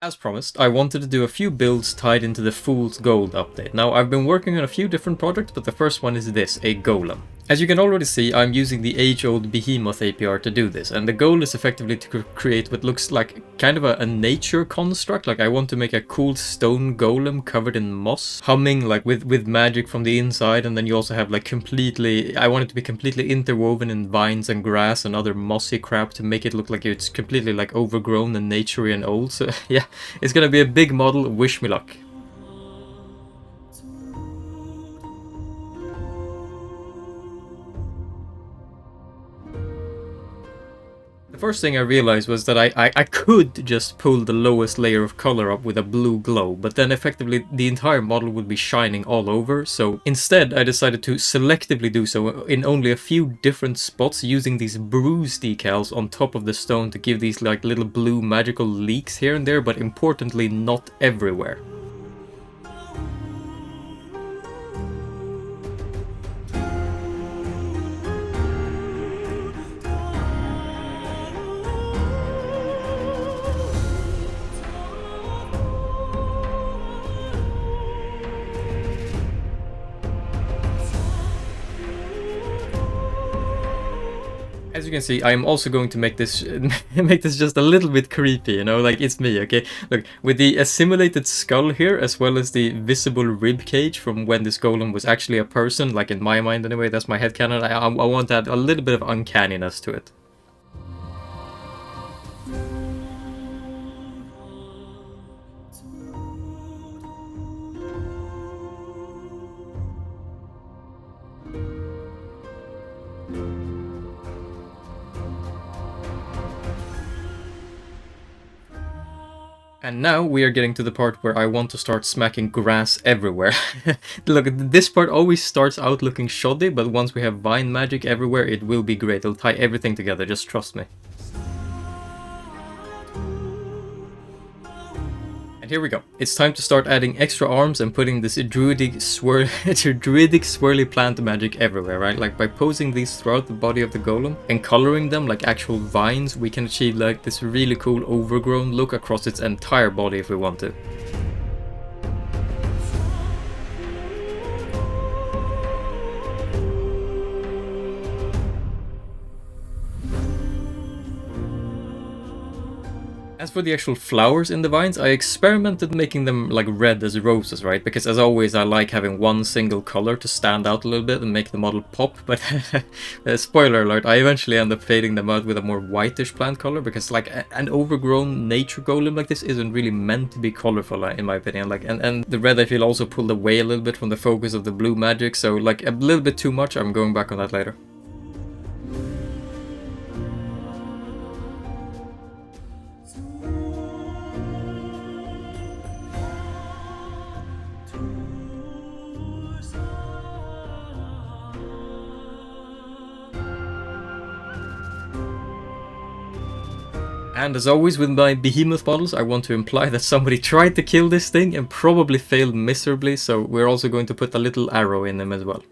As promised, I wanted to do a few builds tied into the Fool's Gold update. Now, I've been working on a few different projects, but the first one is this, a golem. As you can already see, I'm using the age-old Behemoth APR to do this, and the goal is effectively to create what looks like kind of a nature construct. Like, I want to make a cool stone golem covered in moss, humming like with magic from the inside, and then you also have like I want it to be completely interwoven in vines and grass and other mossy crap to make it look like it's completely like overgrown and naturey and old. So yeah, it's gonna be a big model, wish me luck. The first thing I realized was that I could just pull the lowest layer of color up with a blue glow, but then effectively the entire model would be shining all over, so instead I decided to selectively do so in only a few different spots using these bruise decals on top of the stone to give these like little blue magical leaks here and there, but importantly not everywhere. As you can see, I'm also going to make this just a little bit creepy, you know, like it's me, okay? Look, with the assimilated skull here, as well as the visible rib cage from when this golem was actually a person, like in my mind anyway, that's my headcanon. I want to add a little bit of uncanniness to it. And now we are getting to the part where I want to start smacking grass everywhere. Look, this part always starts out looking shoddy, but once we have vine magic everywhere, it will be great. It'll tie everything together, just trust me. And here we go. It's time to start adding extra arms and putting this druidic swirly plant magic everywhere, right? Like by posing these throughout the body of the golem and coloring them like actual vines, we can achieve like this really cool overgrown look across its entire body if we want to. As for the actual flowers in the vines, I experimented making them like red as roses, right? Because as always, I like having one single color to stand out a little bit and make the model pop, but spoiler alert, I eventually end up fading them out with a more whitish plant color, because like an overgrown nature golem like this isn't really meant to be colorful in my opinion. Like, and the red I feel also pulled away a little bit from the focus of the blue magic, so like a little bit too much. I'm going back on that later. And as always with my behemoth models, I want to imply that somebody tried to kill this thing and probably failed miserably, so we're also going to put a little arrow in him as well.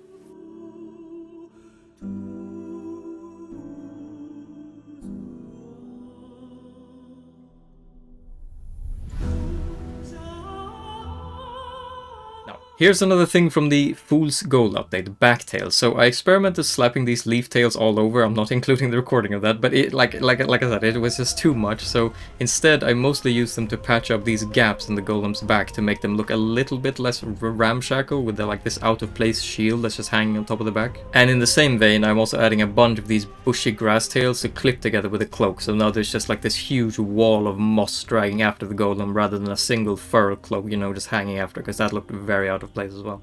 Here's another thing from the Fool's Gold update, backtails. So I experimented slapping these leaf tails all over. I'm not including the recording of that, but it, like I said, it was just too much. So instead, I mostly used them to patch up these gaps in the golem's back to make them look a little bit less ramshackle with like this out of place shield that's just hanging on top of the back. And in the same vein, I'm also adding a bunch of these bushy grass tails to clip together with a cloak. So now there's just like this huge wall of moss dragging after the golem rather than a single fur cloak, you know, just hanging after, because that looked very out of place as well.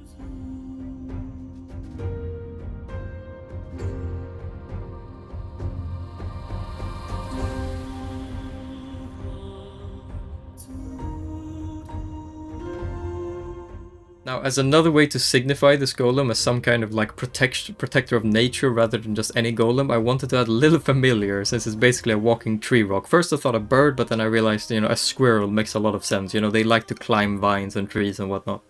Now, as another way to signify this golem as some kind of like protector of nature rather than just any golem, I wanted to add a little familiar, since it's basically a walking tree rock. First I thought a bird, but then I realized, you know, a squirrel makes a lot of sense. You know, they like to climb vines and trees and whatnot.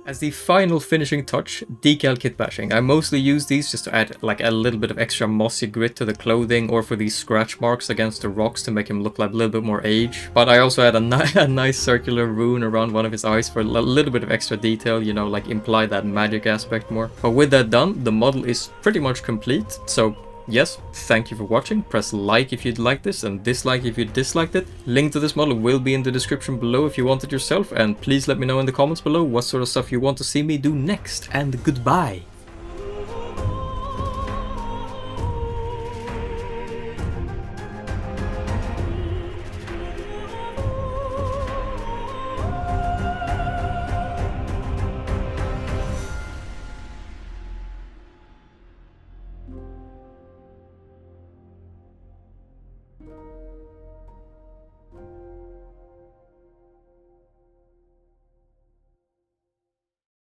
As the final finishing touch, decal kit bashing. I mostly use these just to add like a little bit of extra mossy grit to the clothing, or for these scratch marks against the rocks to make him look like a little bit more age. But I also add a nice circular rune around one of his eyes for a little bit of extra detail, you know, like imply that magic aspect more. But with that done, the model is pretty much complete. So yes, thank you for watching. Press like if you'd like this and dislike if you disliked it. Link to this model will be in the description below if you want it yourself, and please let me know in the comments below what sort of stuff you want to see me do next, and goodbye!